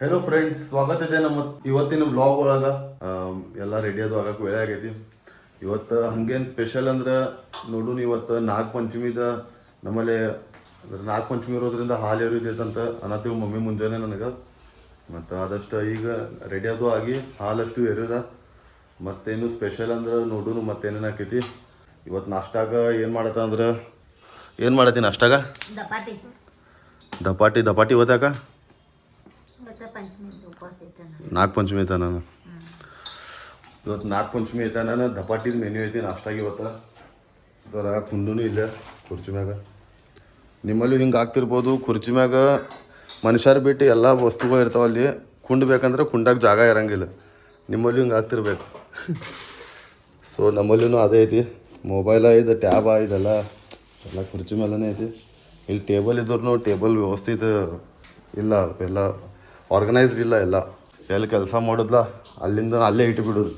Hello friends, ಸ್ವಾಗತ ಇದೆ ನಮ್ಮ ಇವತ್ತಿನ ವ್ಲಾಗ್ ಒಳಗೆ. ಎಲ್ಲ ರೆಡಿ ಅದು ಆಗಕ್ಕೆ ವೇಳೆ ಆಗೈತಿ. ಇವತ್ತು ಹಂಗೇನು ಸ್ಪೆಷಲ್ ಅಂದ್ರೆ ನೋಡು, ಇವತ್ತು ನಾಗಪಂಚಮಿದ ನಮ್ಮಲ್ಲಿ ನಾಗಪಂಚಮಿ ಇರೋದ್ರಿಂದ ಹಾಲು ಎರಿದೈತಂತ ಅನ್ನತ್ತೀವಿ ಮಮ್ಮಿ ಮುಂಜಾನೆ ನನಗೆ. ಮತ್ತು ಆದಷ್ಟು ಈಗ ರೆಡಿ ಅದು ಆಗಿ ಹಾಲಷ್ಟು ಎರಿದ. ಮತ್ತೇನು ಸ್ಪೆಷಲ್ ಅಂದ್ರೆ ನೋಡು ಮತ್ತೇನೇನು ಆಕೈತಿ. ಇವತ್ತು ನಾಷ್ಟಾಗ ಏನು ಮಾಡತ್ತ ಅಂದ್ರೆ ಏನು ಮಾಡತ್ತಿ ನಾಷ್ಟಾಗ? ದಪಾಟಿ ಇವತ್ತಾಕ ನಾಗಪಂಚಮಿ ಐತ. ನಾನು ಇವತ್ತು ನಾಗಪಂಚಮಿ ಐತ. ನಾನು ದಪಾಟಿದ ಮೆನ್ಯೂ ಐತಿ ನಾಷ್ಟಾಗಿ ಇವತ್ತು. ಸರ ಕುಂಡೂ ಇಲ್ಲ ಕುರ್ಚಿ ಮ್ಯಾಗ. ನಿಮ್ಮಲ್ಲಿ ಹಿಂಗೆ ಆಗ್ತಿರ್ಬೋದು, ಕುರ್ಚಿ ಮ್ಯಾಗ ಮನುಷ್ಯರು ಬಿಟ್ಟು ಎಲ್ಲ ವಸ್ತುಗಳು ಇರ್ತಾವೆ. ಅಲ್ಲಿ ಕುಂಡ್ ಬೇಕಂದ್ರೆ ಕುಂಡಾಗ ಜಾಗ ಇರಂಗಿಲ್ಲ. ನಿಮ್ಮಲ್ಲಿ ಹಿಂಗೆ ಆಗ್ತಿರ್ಬೇಕು. ಸೊ ನಮ್ಮಲ್ಲಿನೂ ಅದೇ ಐತಿ. ಮೊಬೈಲ ಇದು ಟ್ಯಾಬ ಇದೆಲ್ಲ ಎಲ್ಲ ಕುರ್ಚಿ ಮೇಲೇ ಐತಿ. ಇಲ್ಲಿ ಟೇಬಲ್ ಇದ್ರೂ ಟೇಬಲ್ ವ್ಯವಸ್ಥಿತ ಇಲ್ಲ, ಎಲ್ಲ ಆರ್ಗನೈಸ್ಡ್ ಇಲ್ಲ. ಎಲ್ಲ ಎಲ್ಲಿ ಕೆಲಸ ಮಾಡೋದ್ಲ ಅಲ್ಲಿಂದ ಅಲ್ಲೇ ಇಟ್ಬಿಡೋದು.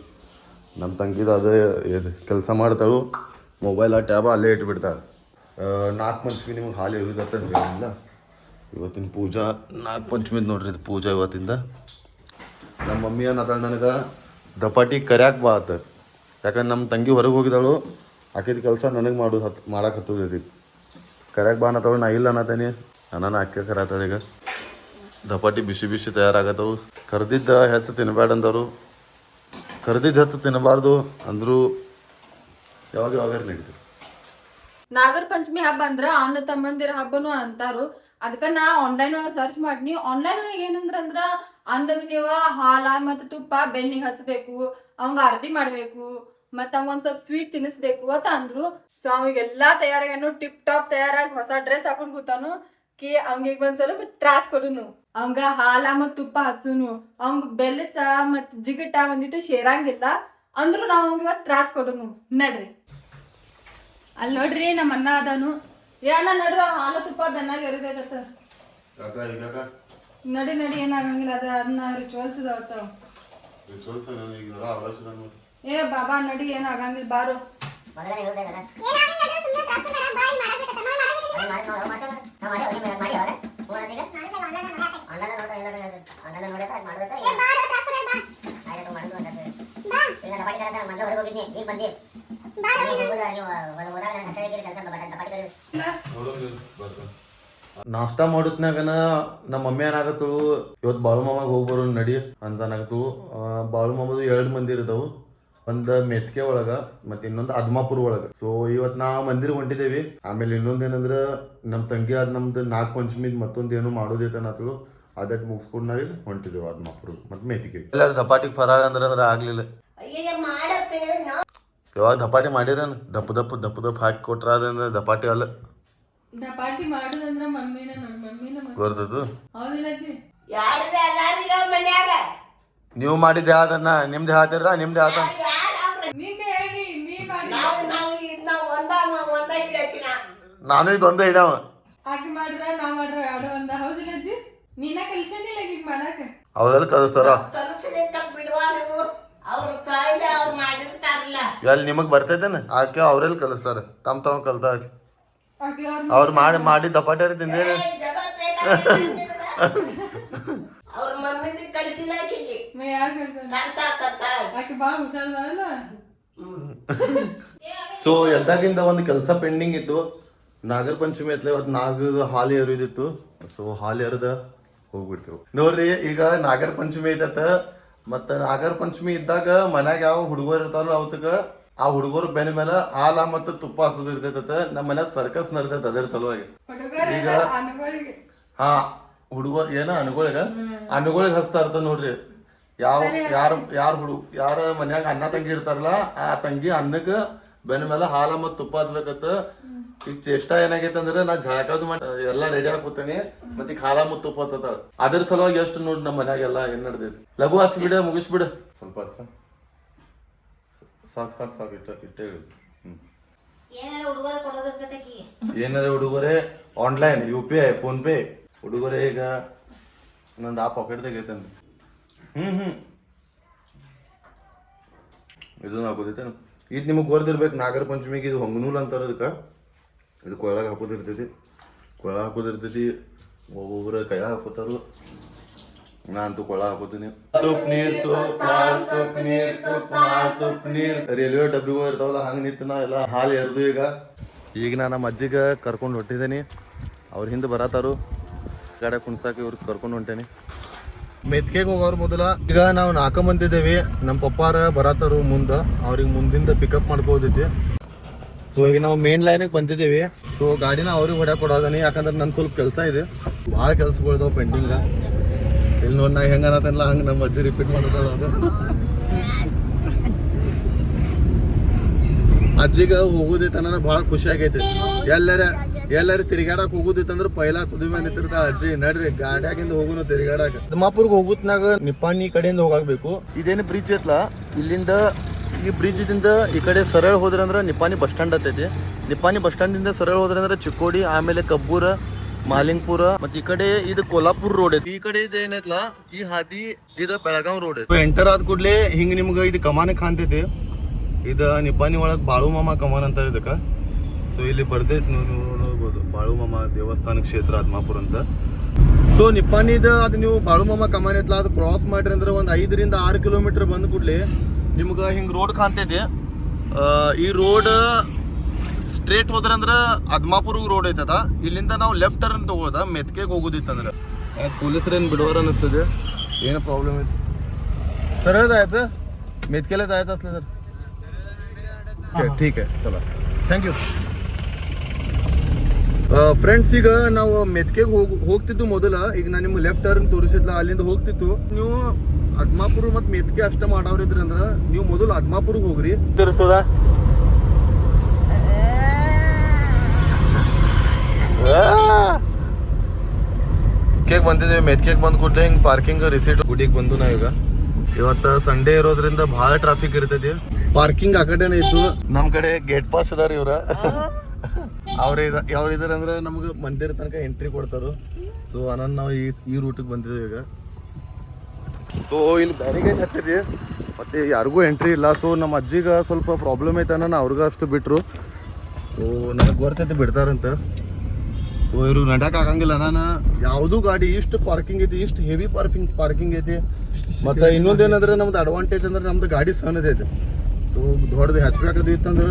ನಮ್ಮ ತಂಗಿದ ಅದೇ ಇದು ಕೆಲಸ ಮಾಡ್ತಾಳು, ಮೊಬೈಲ ಟ್ಯಾಬ ಅಲ್ಲೇ ಇಟ್ಬಿಡ್ತಾಳೆ. ನಾಗಪಂಚಮಿ ನಿಮ್ಗೆ ಹಾಲು ಎರಿದತ್ತ ಹೇಳಿಲ್ಲ. ಇವತ್ತಿನ ಪೂಜಾ ನಾಗಪಂಚಮಿದು ನೋಡ್ರಿ, ಇದು ಪೂಜಾ ಇವತ್ತಿಂದ. ನಮ್ಮ ಮಮ್ಮಿ ಅನ್ನತಾಳೆ ನನಗೆ ದಪಾಟಿ ಕರ್ಯಾಕೆ ಬಾ ಆತ. ಯಾಕಂದ್ರೆ ನಮ್ಮ ತಂಗಿ ಹೊರಗೆ ಹೋಗಿದ್ದಾಳು, ಆಕಿದ ಕೆಲಸ ನನಗೆ ಮಾಡಕ್ಕೆ ಹತ್ತದೈತಿ. ಕರ್ಯಾಕೆ ಬಾ ಅನ್ನತಾಳು, ನಾ ಇಲ್ಲ ಅನ್ನತಾನೆ. ನಾನು ಅಕ್ಕಿ ಕರಾತಾಳೆ. ಈಗ ದಪಾಟಿ ಬಿಸಿ ಬಿಸಿ ತಯಾರಾಗತ್ತವು. ಕರ್ದಿದ್ದ ಹೆಚ್ಚು ತಿನ್ನಬೇಡ ಅಂದವರು. ಕರ್ದಿದ್ದು ಹೆಚ್ಚು ತಿನ್ನಬಾರ್ದು ಅಂದರು. ಯಾವಾಗ ನಡೀತೀವಿ. ನಾಗರ ಪಂಚಮಿ ಹಬ್ಬ ಅಂದ್ರ ಅಣ್ಣ ತಮ್ಮಂದಿರ ಹಬ್ಬನು ಅಂತಾರು. ಅದಕ್ಕ ನಾ ಆನ್ಲೈನ್ ಒಳಗೆ ಸರ್ಚ್ ಮಾಡಿನಿ. ಆನ್ಲೈನ್ ಒಳಗೆ ಏನಂದ್ರ ಅನ್ನಗ ನೀವ ಹಾಲ ಮತ್ತು ತುಪ್ಪ ಬೆನ್ನಿಗೆ ಹಚ್ಬೇಕು, ಅವಂಗ ಆರತಿ ಮಾಡ್ಬೇಕು, ಮತ್ತ ಅವಂಗ ಸ್ವಲ್ಪ ಸ್ವೀಟ್ ತಿನ್ನಿಸ್ಬೇಕು ಅಂತ ಅಂದ್ರು. ಸೊ ಅವಿಗೆಲ್ಲಾ ತಯಾರಾಗನು, ಟಿಪ್ ಟಾಪ್ ತಯಾರಾಗಿ ಹೊಸ ಡ್ರೆಸ್ ಹಾಕೊಂಡ್ ಕೂತಾನು. ಅವಂಗ ಒಂದ್ ಸ್ವಲ್ಪ ತ್ರಾಸ್ ಕೊಡುನು. ಅವಂಗ ಹಾಲ ಮತ್ ತುಪ್ಪ ಹಚ್ಚುನು. ಅವಂಗ ಬೆಲ್ಲಚ ಮತ್ ಜಿಗಟ ಒಂದಿಟ್ಟು ಸೇರಂಗಿಲ್ಲ ಅಂದ್ರು ನಾವ್ ಅವಂಗ ಇವತ್ ತ್ರಾಸ್ ಕೊಡುನು. ನಡ್ರಿ ಅಲ್ಲಿ ನೋಡ್ರಿ ನಮ್ಮ ಅಣ್ಣ ಅದಾನು. ಏನ ನಡ್ರ ಹಾಲು ತುಪ್ಪ ಬೆನ್ನಾಗ ಎರಿದೈತ. ನಡಿ ಏನಾಗಂಗಿಲ್ಲ. ಅದನ್ನ ರಿಚುವಲ್ಸ್ ಇದಾವತ್ತಾವ. ಏ ಬಾಬಾ ನಡಿ, ಏನಾಗಂಗಿಲ್ಲ ಬಾರು. ನಾಷ್ಟಾ ಮಾಡೋತ್ನಾಗನ ನಮ್ಮ ಮಮ್ಮಿ ಏನಾಗತ್ತಳು, ಇವತ್ತು ಬಾಳು ಮಾಮಾಗ ಹೋಗ್ಬರು ನಡಿ ಅಂತ ಅನಾಗತ್ತಳು. ಬಾಳು ಮಾಮದು 2 ಮಂದಿರ ಇದಾವು. ಒಂದು ಮೆತ್ಕೆ ಒಳಗ ಮತ್ತೆ ಇನ್ನೊಂದು ಅದ್ಮಾಪುರ ಒಳಗ. ಸೊ ಇವತ್ತು ನಾ ಮಂದಿರ ಹೊಂಟಿದ್ದೇವಿ. ಆಮೇಲೆ ಇನ್ನೊಂದೇನಂದ್ರ ನಮ್ಮ ತಂಗಿ ಆದ್ ನಮ್ದು ನಾಗಪಂಚಮಿದ್ ಮತ್ತೊಂದೇನು ಮಾಡೋದೈತೆ ಅನ್ನತ್ತಳು. ಅದಕ್ಕೆ ಮುಗಿಸ್ಕೊಂಡು ನಾವೀಗ ಹೊಂಟಿದ್ದೇವೆ ಅದ್ಮಾಪುರ ಮತ್ತೆ ಮೆತ್ಕೆ. ಎಲ್ಲರೂ ದಪಾಟಿಗೆ ಫರಾಳ ಅಂದ್ರೆ ಆಗ್ಲಿಲ್ಲ. ಯಾವಾಗ ದಪಾಟಿ ಮಾಡಿರ ದಪ್ಪು ಹಾಕಿ ಕೊಟ್ರ ಅದಂದ್ರೆ ದಪಾಟಿ ಅಲ್ಲ. ದಪಾಟಿ ಮಾಡುದಂದ್ರ ಮಮ್ಮಿನ ಗೊತ್ತದು. ಮನ್ಯಾಗ ನೀವು ಮಾಡಿದ್ದೆ ಯಾವ್ದನ್ನ ನಿಮ್ದು ಹಾತಿರ ನಿಮ್ದು ಹಾತ. ನಾನು ಇದು ಒಂದೇ ಇಡವ. ಆಕಿ ಮಾಡಿದ್ರ ನಾ ಮಾಡ್ರ ಯಾವ್ದೋ ಒಂದ. ಹೌದಿಲ್ಲ ಅಜ್ಜಿ? ನೀನ ಕಲ್ಸನಿಲ್ಲ ಈಗ ಮಾಡಾಕ. ಅವ್ರೆಲ್ಲ ಕಲಿಸ್ತಾರ. ಎಲ್ಲಿ ನಿಮಗ್ ಬರ್ತೈತೇನ? ಆಕೆ ಅವ್ರೆಲ್ಲ ಕಲಿಸ್ತಾರ. ತಮ್ಮ ಕಲ್ತ ಅವ್ರು ಮಾಡಿ ದಪಾಟಿ ತಿಂದೇನೆ. ಸೊ ಎದ್ದಾಗಿಂದ ಒಂದು ಕೆಲಸ ಪೆಂಡಿಂಗ್ ಇತ್ತು. ನಾಗರ ಪಂಚಮಿ ಐತ್ಲೆ, ಇವತ್ತು ನಾಗ ಹಾಲು ಎರಿದಿತ್ತು. ಸೊ ಹಾಲು ಎರದ ಹೋಗ್ಬಿಡ್ತೇವೆ ನೋಡ್ರಿ. ಈಗ ನಾಗರ ಪಂಚಮಿ ಐತತ್ತ. ಮತ್ತ ನಾಗರ ಪಂಚಮಿ ಇದ್ದಾಗ ಮನ್ಯಾಗ ಯಾವ ಹುಡುಗರು ಇರ್ತಾರಲ್ಲ ಅವತ್ತಕ ಆ ಹುಡುಗರು ಬೆನ್ನ ಮೇಲೆ ಹಾಲ ಮತ್ತು ತುಪ್ಪ ಹಸೋದು ಇರ್ತೈತ. ನಮ್ಮ ಮನ್ಯಾಗ ಸರ್ಕಸ್ ನಡ್ದೈತೆ ಅದರ ಸಲುವಾಗಿ. ಈಗ ಹಾ ಹುಡುಗರು ಏನ ಅನುಗಳಿಗೆ ಹಚ್ತಾ ಇರ್ತಾರ ನೋಡ್ರಿ. ಯಾರ ಮನ್ಯಾಗ ಅಣ್ಣ ತಂಗಿ ಇರ್ತಾರಲ್ಲ ಆ ತಂಗಿ ಅನ್ನಕ್ಕೆ ಬೆನ್ನ ಮೇಲೆ ಹಾಲ ಮತ್ತು ತುಪ್ಪ ಹಚ್ಬೇಕತ್ತ. ಈಗ ಚೇಷ್ಟ ಏನಾಗೈತೆ ಅಂದ್ರೆ ನಾ ಝಳಕಾದು ಮಾಡಿ ಎಲ್ಲ ರೆಡಿ ಹಾಕೋತೇನೆ. ಮತ್ತೆ ಈಗ ಹಾಲ ಮತ್ತು ತುಪ್ಪ ಹತ್ತದ. ಅದ್ರ ಸಲುವಾಗಿ ಎಷ್ಟು ನೋಡ್ರಿ ನಮ್ಮ ಮನ್ಯಾಗೆಲ್ಲ ಏನ್ ನಡ್ದೈತಿ. ಲಘು ಹಚ್ಬಿಡ, ಮುಗಿಸ್ಬಿಡ. ಸ್ವಲ್ಪ ಹಚ್ಚ ಸಾಕು ಇಟ್ಟೆ ಹೇಳಿ. ಏನಾರ ಉಡುಗೊರೆ ಆನ್ಲೈನ್ UPI ಫೋನ್ ಪೇ ಉಡುಗೊರೆ. ಈಗ ನಂದು ಆ ಪಾಕೆಟ್ದಾಗ ಐತಂದು. ಇದು ಹಾಕೋದೈತೆ. ಇದು ನಿಮಗೆ ಗೊತ್ತಿರ್ಬೇಕು. ನಾಗರ ಪಂಚಮಿಗೆ ಇದು ಹೊಂಗನೂಲ್ ಅಂತಾರ. ಅದಕ್ಕೆ ಇದು ಕೊಳಗ ಹಾಕೋದಿರ್ತೈತಿ. ಒಬ್ಬೊಬ್ಬರ ಕೈ ಹಾಕೋತಾರು. ನಾ ಅಂತೂ ಕೊಳ ಹಾಕೋತೀನಿ ತುಪ್ಪ ನೀರ್ ರೈಲ್ವೆ ಡಬ್ಬಿಗಳು ಇರ್ತಾವಲ್ಲ ಹಂಗೆ ನಿಂತು ನಾ ಎಲ್ಲ ಹಾಲು ಎರ್ದು ಈಗ ನಾ ನಮ್ಮ ಅಜ್ಜಿಗೆ ಕರ್ಕೊಂಡು ಹೊಟ್ಟಿದ್ದೀನಿ ಅವ್ರ ಹಿಂದೆ ಬರತ್ತಾರು ಗಾಡಿ ಕುಣ್ಸಾಕ ಇವ್ರಿಗೆ ಕರ್ಕೊಂಡು ಹೊಂಟೇನಿ ಮೆತ್ಕೆಗೆ ಹೋಗೋರು ಮೊದಲ ಈಗ ನಾವು 4 ಮಂದಿ ಇದ್ದೇವೆ ನಮ್ಮ ಪಪ್ಪಾರ ಬರತ್ತಾರು ಮುಂದೆ ಅವ್ರಿಗೆ ಮುಂದಿಂದ ಪಿಕಪ್ ಮಾಡ್ಕೋದೈತಿ ಸೊ ಈಗ ನಾವು ಮೇನ್ ಲೈನಿಗೆ ಬಂದಿದ್ದೇವೆ ಸೊ ಗಾಡಿನ ಅವ್ರಿಗೆ ಹೊಡ್ಯಾಕ್ ಕೊಡೋದನಿ ಯಾಕಂದ್ರೆ ನನ್ನ ಸ್ವಲ್ಪ ಕೆಲಸ ಇದೆ ಭಾಳ ಕೆಲ್ಸಗಳಿದಾವೆ ಪೆಂಡಿಂಗ್ ಇಲ್ಲಿ ನೋಡಿ ನಾ ಹೆಂಗ ಅನ್ನತ್ತಲ್ಲ ಹಂಗೆ ನಮ್ಮ ಅಜ್ಜಿ ರಿಪೀಟ್ ಮಾಡ್ತಾಳ ಅದು ಅಜ್ಜಿಗೆ ಹೋಗೋದಿತ್ತಂದ್ರೆ ಭಾಳ ಖುಷಿ ಆಗೈತಿ ಎಲ್ಲಾರ ತಿರುಗಾಡಕ್ ಹೋಗುದಿತ್ತಂದ್ರೆ ಪೈಲಾ ತುದಿ ಮೇಲೆ ನಿಂತಿರ್ತ ಅಜ್ಜಿ ನಡ್ರಿ ಗಾಡ್ಯಾಗಿಂದ ಹೋಗುನು ತಿರುಗಾಡಕ್ ಅದ್ಮಾಪುರ್ಗೆ ಹೋಗುತ್ನಾಗ ನಿಪ್ಪಾಣಿ ಕಡೆಯಿಂದ ಹೋಗಾಕ್ಬೇಕು ಇದೇನು ಬ್ರಿಡ್ಜ್ ಐತ್ಲ ಇಲ್ಲಿಂದ ಈ ಬ್ರಿಡ್ಜ್ದಿಂದ ಈ ಕಡೆ ಸರಳ ಹೋದ್ರಂದ್ರೆ ನಿಪ್ಪಾಣಿ ಬಸ್ ಸ್ಟ್ಯಾಂಡ್ ಆಗ್ತೈತಿ ನಿಪ್ಪಾಣಿ ಬಸ್ ಸ್ಟ್ಯಾಂಡಿಂದ ಸರಳ ಹೋದ್ರಂದ್ರೆ ಚಿಕ್ಕೋಡಿ ಆಮೇಲೆ ಕಬ್ಬೂರ ಮಾಲಿಂಗ್ಪುರ ಮತ್ತೆ ಈ ಕಡೆ ಇದು ಕೋಲ್ಹಾಪುರ ರೋಡ್ ಐತಿ ಈ ಕಡೆ ಇದು ಏನೈತ್ಲ ಈ ಹಾದಿ ಇದು ಬೆಳಗಾವ್ ರೋಡ್ ಐತಿ ಎಂಟರ್ ಆದ ಕೂಡ್ಲೆ ಹಿಂಗ ನಿಮ್ಗೆ ಇದು ಕಮಾನ ಕಾಣ್ತೈತಿ ಇದು ನಿಪ್ಪಾಣಿ ಒಳಗೆ ಬಾಳು ಮಾಮ ಕಮಾನ್ ಅಂತ ಇದಕ್ಕ ಸೊ ಇಲ್ಲಿ ಬರ್ತೈತಿ ನೋಡ್ಬೋದು ಬಾಳು ಮಾಮ ದೇವಸ್ಥಾನ ಕ್ಷೇತ್ರ ಆದ್ಮಾಪುರ ಅಂತ ಸೊ ನಿಪ್ಪಾಣಿದ ಅದು ನೀವು ಬಾಳು ಮಾಮ ಕಮಾನ್ ಐತ್ಲ ಅದು ಕ್ರಾಸ್ ಮಾಡ್ರಿ ಅಂದ್ರೆ ಒಂದು 5 ರಿಂದ 6 ಕಿಲೋಮೀಟರ್ ಬಂದ ಕೂಡ್ಲೆ ನಿಮ್ಗೆ ಹಿಂಗೆ ರೋಡ್ ಕಾಣ್ತೈತಿ ಈ ರೋಡ್ ಸ್ಟ್ರೇಟ್ ಹೋದ್ರಂದ್ರೆ ಅದ್ಮಾಪುರ್ಗೆ ರೋಡ್ ಐತದ ಇಲ್ಲಿಂದ ನಾವು ಲೆಫ್ಟ್ ಟರ್ನ್ ತಗೋದ ಮೆತ್ಕೆಗೆ ಹೋಗೋದಿತ್ತಂದ್ರೆ पोलिसरेन बिडवर नसते ಏನು ಪ್ರಾಬ್ಲಮ್ ಇದೆ सरळ जायचं मेतकेला जायचं असलं तर ठीक आहे चला ಥ್ಯಾಂಕ್ ಯು ಫ್ರೆಂಡ್ಸ್ ಈಗ ನಾವು ಮೆತ್ಕೆಗೆ ಹೋಗ್ತಿದ್ದು ಮೊದಲ ಈಗ ನಾನು ನಿಮ್ಗೆ ಲೆಫ್ಟ್ ಟರ್ನ್ ತೋರಿಸಿದ್ಲ ಅಲ್ಲಿಂದ ಹೋಗ್ತಿತ್ತು ನೀವು ಅದ್ಮಾಪುರ ಮತ್ತು ಮೆತ್ಕೆ ಅಷ್ಟೇ ಮಾಡೋರಿದ್ರಿ ಅಂದ್ರೆ ನೀವು ಮೊದಲು ಅದ್ಮಾಪುರ್ಗೆ ಹೋಗ್ರಿ ತಿರ್ಸೋದ ಮೆತ್ಕೆಗೆ ಬಂದಿದ್ದೇವೆ ಮೆತ್ಕೆಗೆ ಬಂದು ಕೂಡಲೇ ಹಿಂಗೆ ಪಾರ್ಕಿಂಗ್ ರಿಸೀಟ್ ಗುಡಿಗೆ ಬಂದು ನಾವೀಗ ಇವತ್ತು ಸಂಡೇ ಇರೋದ್ರಿಂದ ಭಾಳ ಟ್ರಾಫಿಕ್ ಇರ್ತೈತಿ ಪಾರ್ಕಿಂಗ್ ಆ ಕಡೆನೇ ಇತ್ತು ನಮ್ಮ ಕಡೆ ಗೇಟ್ ಪಾಸ್ ಅದಾರ ಇವ್ರ ಅವ್ರ ಇದಾರ ಅಂದ್ರೆ ನಮ್ಗೆ ಮಂದಿರ ತನಕ ಎಂಟ್ರಿ ಕೊಡ್ತಾರ ಸೊ ಅನಂತ ನಾವು ಈ ರೂಟಿಗೆ ಬಂದಿದ್ದೇವೆ ಈಗ ಸೊ ಇಲ್ಲಿ ಬ್ಯಾರಿಗೇಡ್ ಹತ್ತಿದೆ ಮತ್ತೆ ಯಾರಿಗೂ ಎಂಟ್ರಿ ಇಲ್ಲ ಸೊ ನಮ್ಮ ಅಜ್ಜಿಗೆ ಸ್ವಲ್ಪ ಪ್ರಾಬ್ಲಮ್ ಐತೆ ನಾನು ಅವ್ರಿಗೆ ಅಷ್ಟು ಬಿಟ್ರು ಸೊ ನನಗೆ ಗೊತ್ತೈತೆ ಬಿಡ್ತಾರಂತ ಸೊ ಇವರು ನಡಕ್ ಆಗಂಗಿಲ್ಲ ನಾನು ಯಾವುದೂ ಗಾಡಿ ಇಷ್ಟು ಪಾರ್ಕಿಂಗ್ ಐತಿ ಇಷ್ಟು ಹೆವಿ ಪಾರ್ಕಿಂಗ್ ಐತಿ ಮತ್ತು ಇನ್ನೊಂದೇನಂದ್ರೆ ನಮ್ದು ಅಡ್ವಾಂಟೇಜ್ ಅಂದ್ರೆ ನಮ್ದು ಗಾಡಿ ಸಣ್ಣದೈತಿ ಸೊ ದೊಡ್ಡದು ಹಚ್ಬೇಕಾದು ಇತ್ತಂದ್ರೆ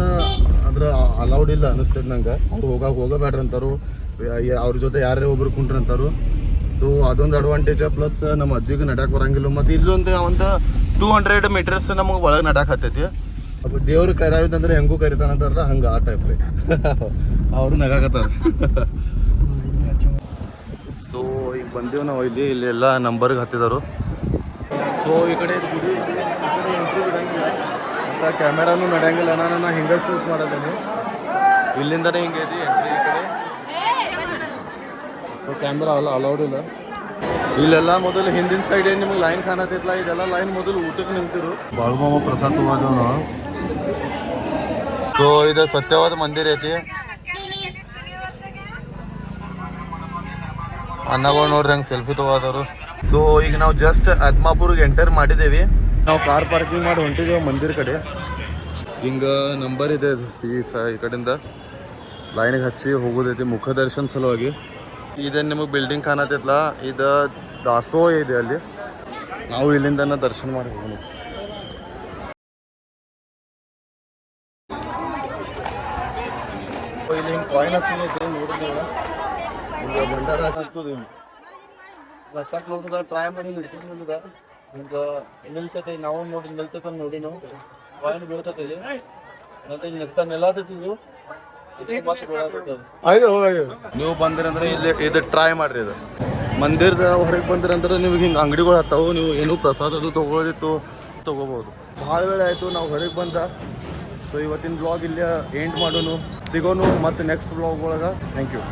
ಅದ್ರ ಅಲೌಡ್ ಇಲ್ಲ ಅನಿಸ್ತದೆ ನಂಗೆ ಅವ್ರು ಹೋಗಬೇಡ್ರಿ ಅಂತಾರು ಅವ್ರ ಜೊತೆ ಯಾರೇ ಒಬ್ರು ಕುಂಡ್ರಿ ಅಂತಾರು ಸೊ ಅದೊಂದು ಅಡ್ವಾಂಟೇಜ್ ಪ್ಲಸ್ ನಮ್ಮ ಅಜ್ಜಿಗೆ ನಡಕ್ ಬರಂಗಿಲ್ಲ ಮತ್ತು ಇಲ್ಲೊಂದು ಒಂದು 200 ಮೀಟರ್ಸ್ ನಮಗೆ ಒಳಗೆ ನಡಕ್ ಹತ್ತೈತಿ ದೇವ್ರು ಕರೆಯೋದಂದ್ರೆ ಹೆಂಗೂ ಕರಿತಾನಂತಾರಲ್ಲ ಹಂಗೆ ಆ ಟೈಪ್ ರೀ ಅವರು ನಗಾಕತ್ತಾರ ಸೊ ಈಗ ಬಂದೀವಿ ನಾವು ಇಲ್ಲೆಲ್ಲ ನಂಬರ್ಗೆ ಹತ್ತಿದರು ಸೊ ಈ ಕಡೆ ಗುಡಿ ಎಂಟ್ರಿ ಬಿಡಂಗಿಲ್ಲ ಅಂತ ಕ್ಯಾಮೆರಾನು ನಡೆಯಂಗಿಲ್ಲ ನಾನು ಹಿಂಗೆ ಶೂಟ್ ಮಾಡೋದೇನೆ ಇಲ್ಲಿಂದನೇ ಹಿಂಗೆ ಐತಿ ಎಂಟ್ರಿ ಈ ಕಡೆ ಸೊ ಕ್ಯಾಮ್ರಾ ಅಲೌಡ್ ಇಲ್ಲ ಇಲ್ಲೆಲ್ಲ ಮೊದಲು ಹಿಂದಿನ ಸೈಡ್ ಏನು ನಿಮ್ಗೆ ಲೈನ್ ಕಾಣತಿತ್ತಲ್ಲ ಇದೆಲ್ಲ ಲೈನ್ ಮೊದಲು ಊಟಕ್ಕೆ ನಿಂತಿರು ಬಾಳುಮಾಮ ಪ್ರಸಾದ್ ಹೋಗೋದು ನಾವು ಸೊ ಇದು ಸತ್ಯವಾದ ಮಂದಿರ ಐತಿ ಅನ್ನಗಳು ನೋಡ್ರಿ ಹಂಗೆ ಸೆಲ್ಫಿ ತಗೋದವರು ಸೊ ಈಗ ನಾವು ಜಸ್ಟ್ ಅದ್ಮಾಪುರ್ಗೆ ಎಂಟರ್ ಮಾಡಿದ್ದೇವೆ ನಾವು ಕಾರ್ ಪಾರ್ಕಿಂಗ್ ಮಾಡಿ ಹೊಂಟಿದ್ದೇವೆ ಮಂದಿರ ಕಡೆ ಹಿಂಗೆ ನಂಬರ್ ಇದೆ ಈ ಕಡೆಯಿಂದ ಲೈನಿಗೆ ಹಚ್ಚಿ ಹೋಗೋದೈತಿ ಮುಖ ದರ್ಶನ ಸಲುವಾಗಿ ಇದೇನು ನಿಮಗೆ ಬಿಲ್ಡಿಂಗ್ ಕಾಣತೈತಲ್ಲ ಇದು ದಾಸೋಹ ಇದೆ ಅಲ್ಲಿ ನಾವು ಇಲ್ಲಿಂದ ದರ್ಶನ ಮಾಡಿ ಹೋಗೋಣ ಇಲ್ಲಿ ಹಿಂಗೆ ಕಾಯಿನ್ ಹಚ್ಚೋದು ನೋಡಿದ್ದೇವೆ ಈಗ ಭಂಡಾರ ಹಚ್ಚೋದು ರಸ್ತಾಕ್ ನೋಡಿದ ಟ್ರೈ ಮಾಡಿ ಹಿಡ್ಕೊಂಡ್ ಹಿಂಗೆ ನಿಲ್ತೈತೆ ನಾವು ನೋಡಿ ನಿಲ್ತೈತೆ ನೋಡಿ ನಾವು ಕಾಯಿನ್ ಬೀಳ್ತೈತೆ ಇಲ್ಲಿ ಮತ್ತೆ ನೆಕ್ತ ನೆಲಾತೈತಿದ್ವು ನೀವು ಬಂದಿರಂದ್ರೆ ಇಲ್ಲಿ ಇದು ಟ್ರೈ ಮಾಡ್ರಿ ಇದು ಮಂದಿರದ ಹೊರಗೆ ಬಂದಿರಂದ್ರೆ ನಿಮ್ಗೆ ಹಿಂಗೆ ಅಂಗಡಿಗಳು ಹತ್ತಾವು ನೀವು ಏನೂ ಪ್ರಸಾದ ಅದು ತೊಗೋಬೋದು ಭಾಳ ವೇಳೆ ಆಯಿತು ನಾವು ಹೊರಗೆ ಬಂದ ಸೊ ಇವತ್ತಿನ ಬ್ಲಾಗ್ ಇಲ್ಲೇ ಎಂಡ್ ಮಾಡೋನು ಸಿಗೋನು ಮತ್ತು ನೆಕ್ಸ್ಟ್ ಬ್ಲಾಗ್ ಒಳಗೆ ಥ್ಯಾಂಕ್ ಯು